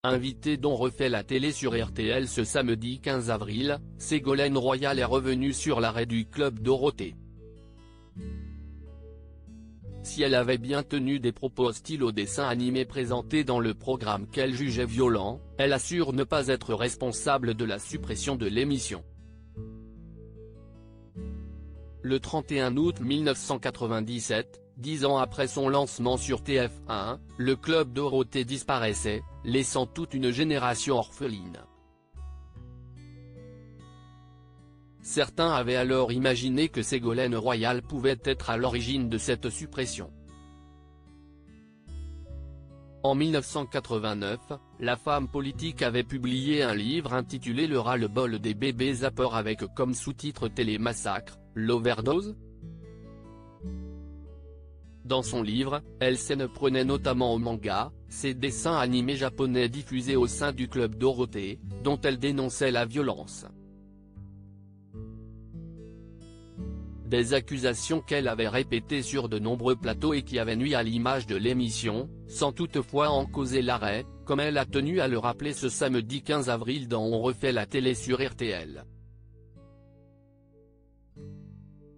Invité dont refait la télé sur RTL ce samedi 15 avril, Ségolène Royal est revenue sur l'arrêt du Club Dorothée. Si elle avait bien tenu des propos hostiles aux dessins animés présentés dans le programme qu'elle jugeait violents, elle assure ne pas être responsable de la suppression de l'émission. Le 31 août 1997, 10 ans après son lancement sur TF1, le Club Dorothée disparaissait, laissant toute une génération orpheline. Certains avaient alors imaginé que Ségolène Royal pouvait être à l'origine de cette suppression. En 1989, la femme politique avait publié un livre intitulé Le ras-le-bol des bébés zappeurs avec comme sous-titre Télémassacre, l'overdose. Dans son livre, elle s'en prenait notamment au manga, ces dessins animés japonais diffusés au sein du Club Dorothée, dont elle dénonçait la violence. Des accusations qu'elle avait répétées sur de nombreux plateaux et qui avaient nui à l'image de l'émission, sans toutefois en causer l'arrêt, comme elle a tenu à le rappeler ce samedi 15 avril dans On refait la télé sur RTL.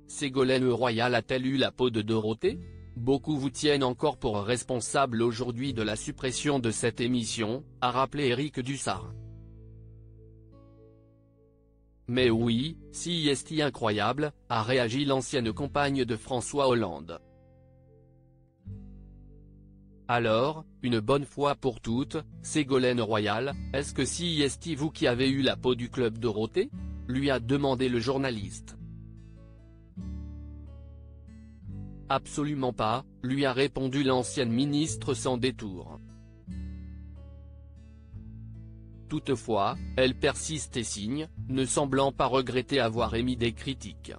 Ségolène Royal a-t-elle eu la peau de Dorothée ? Beaucoup vous tiennent encore pour responsable aujourd'hui de la suppression de cette émission, a rappelé Éric Dussart. Mais oui, si est incroyable, a réagi l'ancienne compagne de François Hollande. Alors, une bonne fois pour toutes, Ségolène Royal, est-ce que si est vous qui avez eu la peau du Club Dorothée ? Lui a demandé le journaliste. Absolument pas, lui a répondu l'ancienne ministre sans détour. Toutefois, elle persiste et signe, ne semblant pas regretter avoir émis des critiques.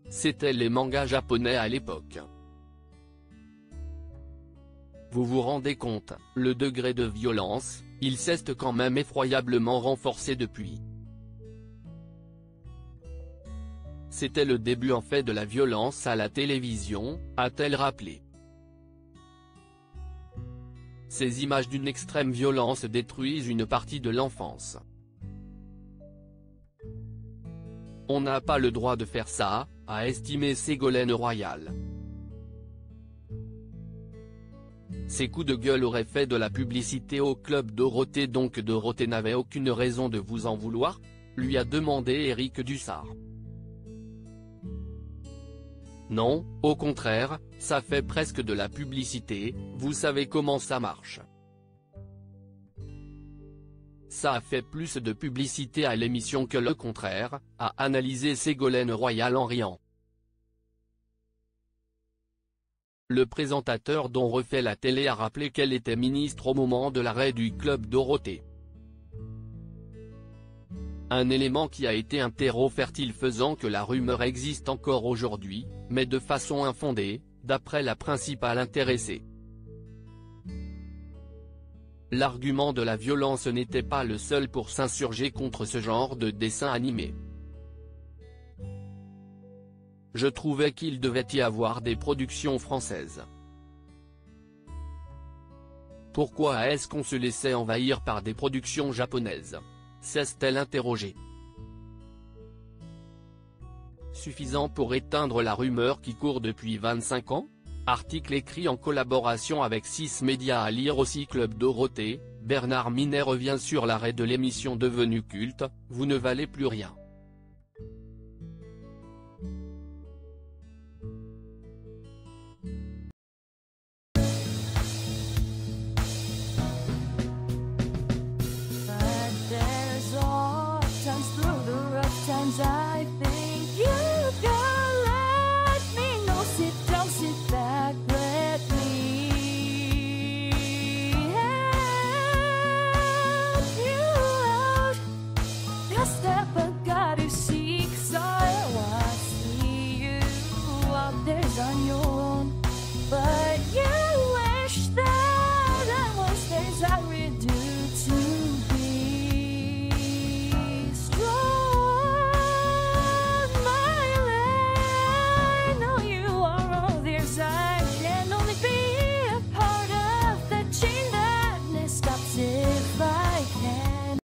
C'étaient les mangas japonais à l'époque. Vous vous rendez compte, le degré de violence, il s'est quand même effroyablement renforcé depuis. C'était le début en fait de la violence à la télévision, a-t-elle rappelé. Ces images d'une extrême violence détruisent une partie de l'enfance. On n'a pas le droit de faire ça, a estimé Ségolène Royal. Ces coups de gueule auraient fait de la publicité au Club Dorothée, donc Dorothée n'avait aucune raison de vous en vouloir ? Lui a demandé Éric Dussart. Non, au contraire, ça fait presque de la publicité, vous savez comment ça marche. Ça a fait plus de publicité à l'émission que le contraire, a analysé Ségolène Royal en riant. Le présentateur dont refait la télé a rappelé qu'elle était ministre au moment de l'arrêt du Club Dorothée. Un élément qui a été un terreau fertile faisant que la rumeur existe encore aujourd'hui, mais de façon infondée, d'après la principale intéressée. L'argument de la violence n'était pas le seul pour s'insurger contre ce genre de dessin animé. Je trouvais qu'il devait y avoir des productions françaises. Pourquoi est-ce qu'on se laissait envahir par des productions japonaises ? S'est-elle interrogée. Suffisant pour éteindre la rumeur qui court depuis 25 ans ? Article écrit en collaboration avec 6 médias à lire aussi Club Dorothée, Bernard Minet revient sur l'arrêt de l'émission devenue culte, vous ne valez plus rien. Times I